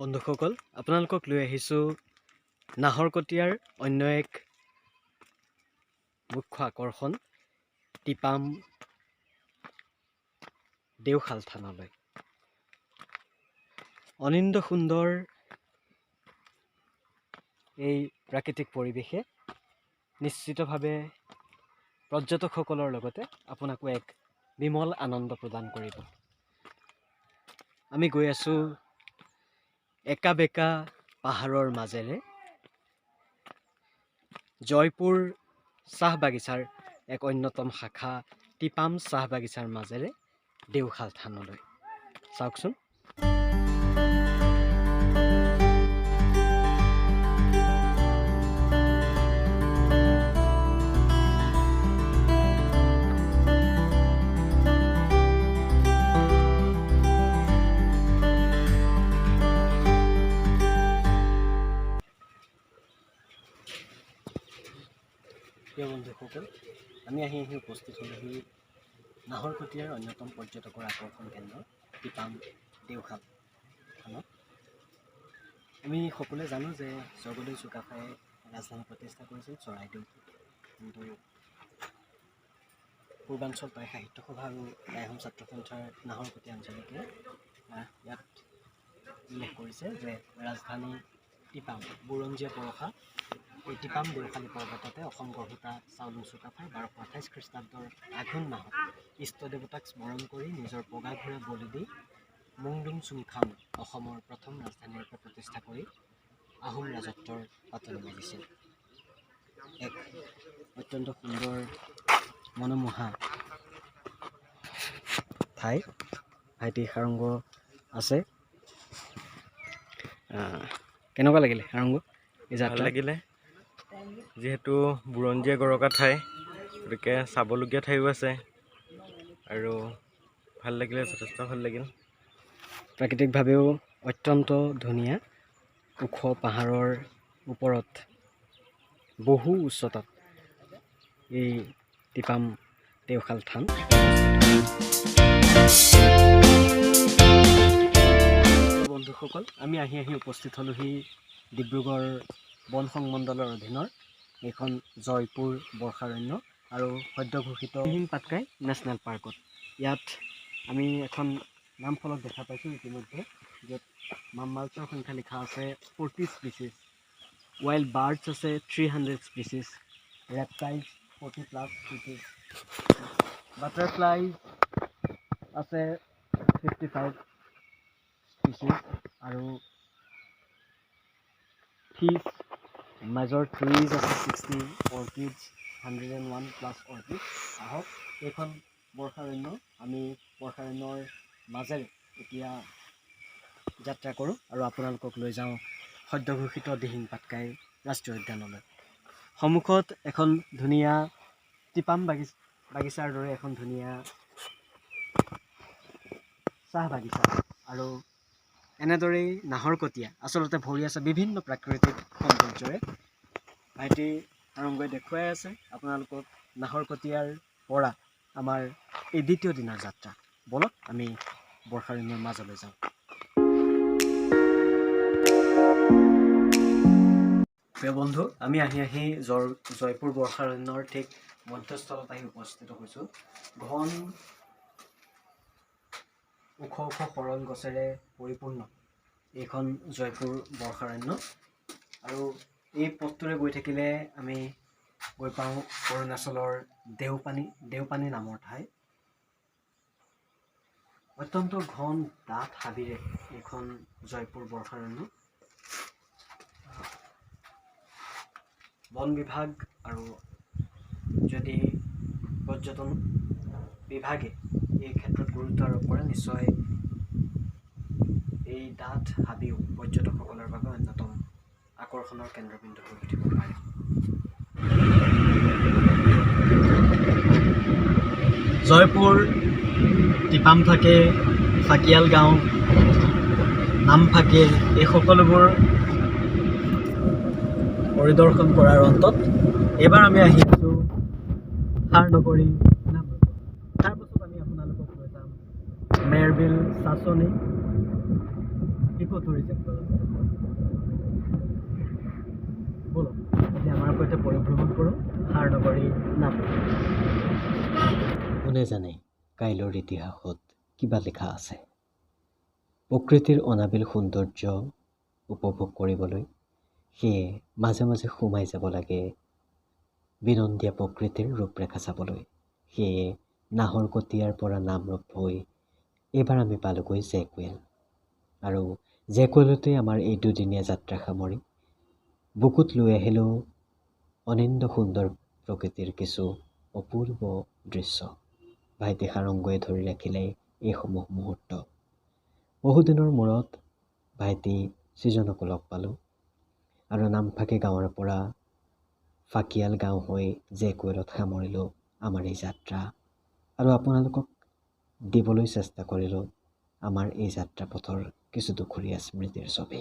বন্ধুসকল, আপোনালোকক লৈ আহিছোঁ নাহৰকটীয়াৰ অন্য এক মুখ্য আকৰ্ষণ টিপাম দেওশাল থানলৈ। অনিন্দ সুন্দৰ এই প্ৰাকৃতিক পৰিৱেশে নিশ্চিতভাৱে পৰ্যটকসকলৰ লগতে আপোনাকো এক বিমল আনন্দ প্ৰদান কৰিব। আমি গৈ আছোঁ একা বেকা পাহাৰৰ মাজেৰে জয়পুৰ চাহ বাগিচাৰ এক অন্যতম শাখা টিপাম চাহ বাগিচাৰ মাজেৰে দেওশাল থানলৈ। চাওকচোন। প্ৰিয় বন্ধুসকল, আমি আহি উপস্থিত হ'লোহি নাহৰকটীয়াৰ অন্যতম পৰ্যটকৰ আকৰ্ষণ কেন্দ্ৰ টিপাম দেওশাল থানত। আমি সকলোৱে জানো যে স্বৰ্গদেউ চুকাফাই ৰাজধানী প্ৰতিষ্ঠা কৰিছিল চৰাইদেউত, কিন্তু পূৰ্বাঞ্চল প্ৰায় সাহিত্য সভা আৰু আহোম ছাত্ৰ সন্থাৰ নাহৰকটীয়া আঞ্চলিকে ইয়াত উল্লেখ কৰিছে যে ৰাজধানী টিপাম বুৰঞ্জীয়ে পৰশা এই টিপাম দেওশালী পৰ্বততে অসম গঢ়োতা চাওলুং চুকাফাই 1228 খ্ৰীষ্টাব্দৰ আঘোণ মাহত ইষ্ট দেৱতাক স্মৰণ কৰি নিজৰ পগা ঘোঁৰা বলি দি মুংডুং চুংখাং অসমৰ প্ৰথম ৰাজধানীৰূপে প্ৰতিষ্ঠা কৰি আহোম ৰাজত্বৰ পাতনি মেলিছিল। এক অত্যন্ত সুন্দৰ মনোমোহা ঠাই। ভাইটি সাৰংগ আছে। কেনেকুৱা লাগিলে সাৰংগ? ভাল লাগিলে, যিহেতু বুৰঞ্জীয়ে গৰকা ঠাই, গতিকে চাবলগীয়া ঠাইও আছে আৰু ভাল লাগিলে, যথেষ্ট ভাল লাগিল। প্ৰাকৃতিকভাৱেও অত্যন্ত ধুনীয়া, ওখ পাহাৰৰ ওপৰত বহু উচ্চতাত এই টিপাম দেওশাল থান। বন্ধুসকল, আমি আহি উপস্থিত হ'লোহি ডিব্ৰুগড় বন সংমণ্ডলৰ অধীনৰ এইখন জয়পুৰ বৰ্ষাৰণ্য আৰু সদ্যঘোষিত দিহিং পাটকাই নেশ্যনেল পাৰ্কত। ইয়াত আমি এখন নাম ফলক দেখা পাইছোঁ ইতিমধ্যে, য'ত মাম্মাল্ছৰ সংখ্যা লিখা আছে 40 স্পিচিছ, ৱাইল্ড বাৰ্ডছ আছে 300 স্পিচিছ, ৰেপটাইলছ 40+ স্পিচিছ, বাটাৰফ্লাই আছে 55 স্পিচিছ আৰু ফিছ মেজৰ ট্ৰিজ আছে 60, অৰ্কিডছ 101+ অৰ্কিড। আহক এইখন বৰ্ষাৰণ্য, আমি বৰ্ষাৰণ্যৰ মাজেৰে এতিয়া যাত্ৰা কৰোঁ আৰু আপোনালোকক লৈ যাওঁ সদ্যঘোষিত দিহিং পাটকাই ৰাষ্ট্ৰীয় উদ্যানলৈ। সন্মুখত এখন ধুনীয়া টিপাম বাগিচাৰ দৰে এখন ধুনীয়া চাহ বাগিচা, আৰু এনেদৰেই নাহৰকটীয়া আচলতে ভৰি আছে বিভিন্ন প্ৰাকৃতিক সৌন্দৰ্যৰে। ভাইটি সাৰংগই দেখুৱাই আছে আপোনালোকক নাহৰকটীয়াৰ পৰা আমাৰ এই দ্বিতীয় দিনৰ যাত্ৰা। বলক আমি বৰ্ষাৰণ্যৰ মাজলৈ যাওঁ। প্ৰিয় বন্ধু, আমি আহি জয়পুৰ বৰ্ষাৰণ্যৰ ঠিক মধ্যস্থলত আহি উপস্থিত হৈছোঁ। ঘন ওখ সৰল গছেৰে পৰিপূৰ্ণ এইখন জয়পুৰ বৰ্ষাৰণ্য, আৰু এই পথটোৰে গৈ থাকিলে আমি গৈ পাওঁ অৰুণাচলৰ দেওপানী নামৰ ঠাই। অত্যন্ত ঘন ডাঠ হাবিৰে এইখন জয়পুৰ বৰ্ষাৰণ্য। বন বিভাগ আৰু যদি পৰ্যটন বিভাগে এই ক্ষেত্ৰত গুৰুত্ব আৰোপ কৰে, নিশ্চয় এই ডাঠ হাবিও পৰ্যটকসকলৰ বাবে অন্যতম আকৰ্ষণৰ কেন্দ্ৰবিন্দু হৈ উঠিব পাৰে। জয়পুৰ, টিপাম থাকে, ফাকিয়াল গাঁও, নামফাকে, এই সকলোবোৰ পৰিদৰ্শন কৰাৰ অন্তত এইবাৰ আমি আহি আছোঁ সাৰনগৰী নামৰূপ। তাৰপাছত আমি আপোনালোকক লৈ যাম মেৰবিল, চাচনি, ইকো টুৰিজম কৰোঁ। বলো আজি আমাৰ সৈতে পৰিভ্ৰমণ কৰোঁ সাৰনগৰী নামৰূপ। কোনে জানে কাইলৈৰ ইতিহাসত কিবা লিখা আছে। প্ৰকৃতিৰ অনাবিল সৌন্দৰ্য উপভোগ কৰিবলৈ সেয়ে মাজে মাজে সোমাই যাব লাগে বিনন্দীয়া প্ৰকৃতিৰ ৰূপৰেখা চাবলৈ। সেয়ে নাহৰকটীয়াৰ পৰা নামৰূপ হৈ এইবাৰ আমি পালোগৈ জেকৱেল। আৰু জেকৱেলতে আমাৰ এই দুদিনীয়া যাত্ৰা সামৰি বুকুত লৈ আহিলোঁ অনিন্দ সুন্দৰ প্ৰকৃতিৰ কিছু অপূৰ্ব দৃশ্য। ভাইটি সাৰংগয়ে ধৰি ৰাখিলে এইসমূহ মুহূৰ্ত। বহুদিনৰ মূৰত ভাইটি সৃজনকো লগ পালোঁ আৰু নামফাকে গাঁৱৰ পৰা ফাকিয়াল গাঁও হৈ জেকৱেলত সামৰিলোঁ আমাৰ এই যাত্ৰা। আৰু আপোনালোকক দিবলৈ চেষ্টা কৰিলোঁ আমাৰ এই যাত্ৰা পথৰ কিছু দুখৰীয়া স্মৃতিৰ ছবি।